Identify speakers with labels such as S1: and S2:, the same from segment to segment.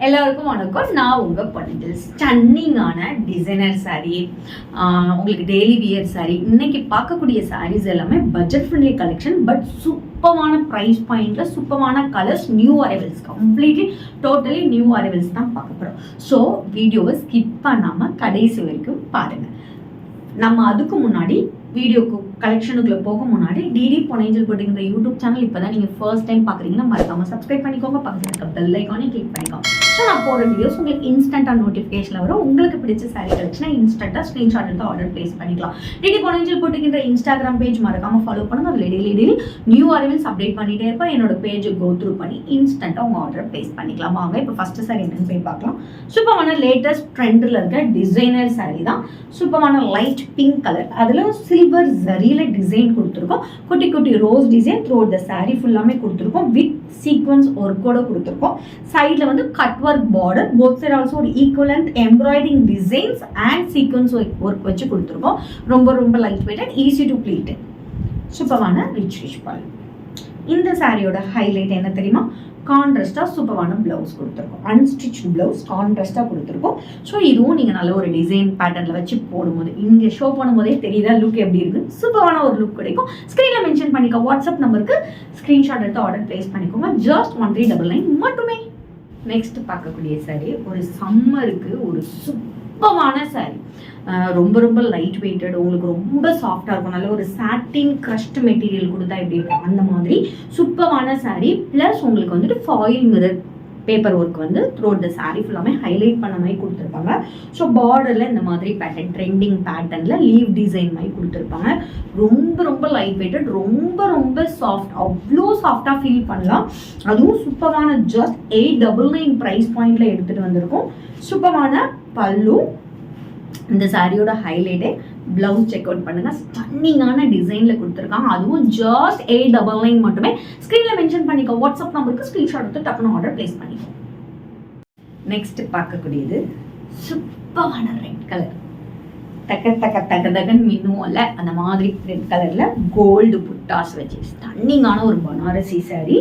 S1: எல்லாருக்கும் வணக்கம். நான் உங்கள் பொண்ணுங்கள். ஸ்டன்னிங்கான டிசைனர் சாரீ, உங்களுக்கு டெய்லி வியர் சாரீ, இன்னைக்கு பார்க்கக்கூடிய சாரீஸ் எல்லாமே பட்ஜெட் ஃப்ரெண்ட்லி கலெக்ஷன். பட் சூப்பரான ப்ரைஸ் பாயிண்ட்ல சூப்பரான colours, new arrivals, completely totally new arrivals தான் பார்க்க போகிறோம். ஸோ வீடியோவை ஸ்கிப் பண்ணாமல் கடைசி வரைக்கும் பாருங்கள். நம்ம அதுக்கு முன்னாடி வீடியோக்கு கலெக்ஷனுக்குள்ள போக முன்னாடி டிடி பொன்னேஞ்சல் போட்டிங்கிற யூடியூப் சேனல் இப்போ தான் நீங்கள் ஃபர்ஸ்ட் டைம் பார்க்குறீங்கன்னா மறக்காமல் சப்ஸ்கிரைப் பண்ணிக்கோங்க. பக்கத்தில் இருக்க பெல் ஐக்கானே கிளிக் பண்ணிக்கோங்க. ஸோ நான் போகிற வீடியோஸ் உங்களுக்கு இன்ஸ்டண்ட்டாக நோட்டிஃபிகேஷன் வரும். உங்களுக்கு பிடிச்ச சாரீ கலெக்ஷனை இன்ஸ்டண்ட்டாக ஸ்க்ரீன்ஷாட் எடுத்து ஆர்டர் பிளேஸ் பண்ணிக்கலாம். டிடி பொன்னேஞ்சல் போட்டிங்கிற இன்ஸ்டாகிராம் பேஜ் மறக்காமல் ஃபாலோ பண்ணுங்க. அதில் டெய்லி நியூ அரைவல்ஸ் அப்டேட் பண்ணிகிட்டே இருப்பேன். என்னோட பேஜை கோ த்ரூ பண்ணி இன்ஸ்டண்ட்டாக உங்கள் ஆர்டர் பிளேஸ் பண்ணிக்கலாம். வாங்க இப்போ ஃபஸ்ட்டு சாரீ என்னென்னு போய் பார்க்கலாம். சூப்பரான லேட்டஸ்ட் ட்ரெண்டில் இருக்க டிசைனர் சாரீ தான். சூப்பரான லைட் பிங்க் கலர், அதில் சில்வர் ஜரியில் டிசைன் கொடுத்துருக்கோம். குட்டி குட்டி rose design through the sari ஃபுல்லாமே கொடுத்துருக்கோம். வித் சீக்வன்ஸ் ஒர்க்கோட கொடுத்துருக்கோம். சைடில் வந்து cut work border, both side also ஒரு equivalent embroidering designs and sequins work வச்சு கொடுத்துருக்கோம். ரொம்ப light weight and easy to pleat. சூப்பரான ரிச் பால். இந்த சாரியோட ஹைலைட் என்ன தெரியுமா? கான்ட்ராஸ்டாக சூப்பரான ப்ளவுஸ் கொடுத்துருக்கோம். அன்ஸ்டிச் ப்ளவுஸ் கான்ட்ராஸ்டாக கொடுத்துருக்கோம். ஸோ இதுவும் நீங்கள் நல்ல ஒரு டிசைன் பேட்டர்னில் வச்சு போடும்போது, இங்கே ஷோ பண்ணும்போதே தெரியுதா லுக் எப்படி இருக்குது? சூப்பரான ஒரு லுக் கிடைக்கும். ஸ்க்ரீனில் மென்ஷன் பண்ணிக்க வாட்ஸ்அப் நம்பருக்கு ஸ்க்ரீன்ஷாட் எடுத்து ஆர்டர் பிளேஸ் பண்ணிக்கோங்க. ஜஸ்ட் 1399 மட்டுமே. நெக்ஸ்ட் பார்க்கக்கூடிய சாரி ஒரு சம்மருக்கு ஒரு சூப்பரான சாரி. ரொம்ப லைட் வெயிட்டட், உங்களுக்கு ரொம்ப சாஃப்டாக இருக்கும். நல்ல ஒரு சாட்டின் க்ரஷ்ட் மெட்டீரியல் கொடுத்தா எப்படி இருக்கும் அந்த மாதிரி சூப்பரான சாரீ. ப்ளஸ் உங்களுக்கு வந்துட்டு ஃபாயில் மிரர் பேப்பர் ஒர்க் வந்து த்ரூட் த சாரீ ஃபுல்லாமே ஹைலைட் பண்ண மாதிரி கொடுத்துருப்பாங்க. ஸோ பார்டரில் இந்த மாதிரி பேட்டர்ன், ட்ரெண்டிங் பேட்டர்னில் லீவ் டிசைன் மாதிரி கொடுத்துருப்பாங்க. ரொம்ப லைட் வெயிட்டட், ரொம்ப சாஃப்ட், அவ்வளோ சாஃப்டாக ஃபீல் பண்ணலாம். அதுவும் சூப்பரான ஜஸ்ட் 899 ப்ரைஸ் பாயிண்டில் எடுத்துகிட்டு வந்திருக்கோம். சூப்பரான பல்லு. இந்த சாரியோட ஹைலைட்டே பிளவுஸ் செக் அவுட் பண்ணுங்க. ஸ்டன்னிங்கான டிசைன்ல கொடுத்துருக்காங்க. அதுவும் ஜஸ்ட் 899 மட்டுமே. ஸ்க்ரீன்ல மென்ஷன் பண்ணிக்கோ வாட்ஸ்அப் நம்பருக்கு ஸ்க்ரீன்ஷாட் எடுத்து டக்குனு ஆர்டர் பிளேஸ் பண்ணிக்கோ. நெக்ஸ்ட் பார்க்கக்கூடியது சூப்பரான ரெட் கலர். தகன்னு மின்னுவோம்ல அந்த மாதிரி ரெட் கலர்ல கோல்டு புட்டாஸ் வச்சு ஸ்டன்னிங்கான ஒரு பனாரசி சாரி.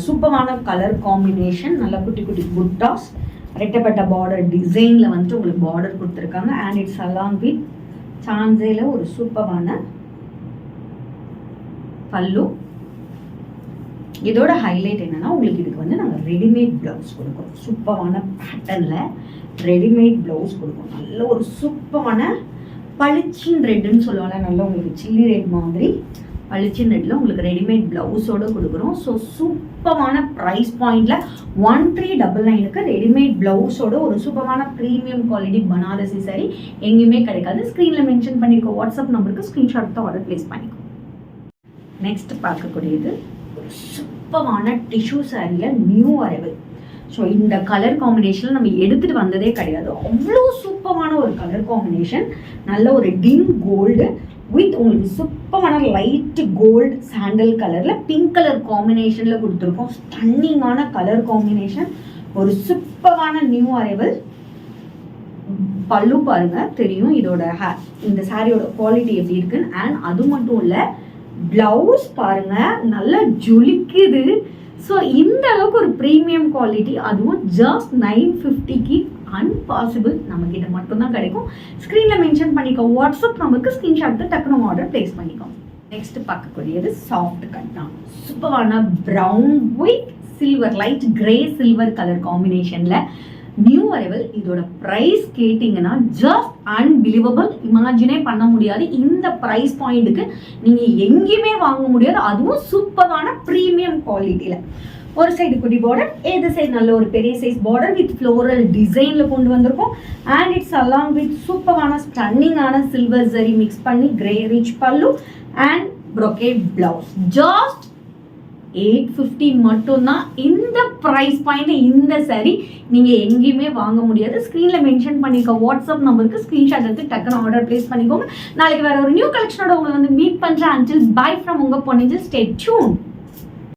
S1: சூப்பரான கலர் காம்பினேஷன், நல்ல குட்டி குட்டி புட்டாஸ், ரெட்டப்பட்ட பார்டர் டிசைனில் வந்துட்டு உங்களுக்கு பார்டர் கொடுத்துருக்காங்க. அண்ட் இட்ஸ் அலாங் வித் சான்சேல ஒரு சூப்பரான பல்லு. இதோட ஹைலைட் என்னன்னா, உங்களுக்கு இதுக்கு வந்து நாங்கள் ரெடிமேட் ப்ளவுஸ் கொடுக்குறோம். சூப்பரான பேட்டர்னில் ரெடிமேட் ப்ளவுஸ் கொடுக்குறோம். நல்ல ஒரு சூப்பரான பளிச்சின் ரெட்டுன்னு சொல்லுவாங்க. நல்ல உங்களுக்கு சில்லி ரெட் மாதிரி பளிச்சின் ரெட்டில் உங்களுக்கு ரெடிமேட் ப்ளவுஸோடு கொடுக்குறோம். ஸோ சூப்பரான ப்ரைஸ் பாயிண்டில் 1399க்கு ரெடிமேட் ப்ளவுஸோட ஒரு சூப்பரான ப்ரீமியம் குவாலிட்டி பனாரசி சாரி எங்கேயுமே கிடைக்காது. ஸ்க்ரீனில் மென்ஷன் பண்ணிக்கோ வாட்ஸ்அப் நம்பருக்கு ஸ்க்ரீன்ஷாட் எடுத்து ஆர்டர் பிளேஸ் பண்ணிக்கோ. நெக்ஸ்ட் பார்க்கக்கூடியது சூப்பரான டிஷ்யூ சாரியில் நியூ அரைவல். ஸோ இந்த கலர் காம்பினேஷனில் நம்ம எடுத்துகிட்டு வந்ததே கிடையாது. அவ்வளோ சூப்பரான ஒரு கலர் காம்பினேஷன். நல்ல ஒரு டிம் கோல்டு வித் உங்களுக்கு சூப்பரான லைட் கோல்டு சாண்டல் கலரில் பிங்க் கலர் காம்பினேஷனில் கொடுத்துருக்கோம். ஸ்டன்னிங்கான கலர் காம்பினேஷன். ஒரு சூப்பரான நியூ அரைவல். பல்லு பாருங்க தெரியும் இதோட இந்த சாரியோட குவாலிட்டி எப்படி இருக்குன்னு. அண்ட் அது மட்டும் இல்லை, பிளவுஸ் பாருங்க நல்லா ஜொலிக்குது. ஸோ இந்த அளவுக்கு ஒரு ப்ரீமியம் குவாலிட்டி, அதுவும் ஜஸ்ட் 950க்கு அன்பாசிபிள் நம்மக்கிட்ட மட்டும்தான் கிடைக்கும். ஸ்க்ரீனில் மென்ஷன் பண்ணிக்கோ வாட்ஸ்அப் நம்பருக்கு ஸ்க்ரீன்ஷாட் எடுத்து டக்குனு ஆர்டர் பிளேஸ் பண்ணிக்கோ. நெக்ஸ்ட் பார்க்கக்கூடியது சாஃப்ட் கட் தான். சூப்பரான brown with silver, light grey silver colour காம்பினேஷனில் நியூ அரைவல். இதோட ப்ரைஸ் கேட்டிங்கன்னா ஜஸ்ட் அன்பிலீவபிள், இமேஜினே பண்ண முடியாது. இந்த ப்ரைஸ் பாயிண்ட்டுக்கு நீங்கள் எங்கேயுமே வாங்க முடியாது. அதுவும் சூப்பரான ப்ரீமியம் குவாலிட்டியில். ஒரு சைடு குட்டி பார்டர், ஏது சைடு நல்ல ஒரு பெரிய சைஸ் பார்டர் வித் ஃப்ளோரல் டிசைனில் கொண்டு வந்திருக்கோம். அண்ட் இட்ஸ் அலாங் வித் சூப்பரான ஸ்டன்னிங்கான சில்வர் ஜரி மிக்ஸ் பண்ணி கிரே ரிச் பல்லு அண்ட் ப்ரொகேட் பிளவுஸ். ஜஸ்ட் 850 மட்டும்தான். இந்த ப்ரைஸ் பாயிண்ட் இந்த சாரி நீங்கள் எங்கேயுமே வாங்க முடியாது. ஸ்க்ரீனில் மென்ஷன் பண்ணிக்க வாட்ஸ்அப் நம்பருக்கு ஸ்க்ரீன்ஷாட் எடுத்து டக்குன்னு ஆர்டர் பிளேஸ் பண்ணிக்கோங்க. நாளைக்கு வேறு ஒரு நியூ கலெக்ஷனோட உங்களை வந்து மீட் பண்ணுறேன். அன்டில் பை ஃப்ரம் உங்கள் பொன்னேஞ்சல். Stay tune.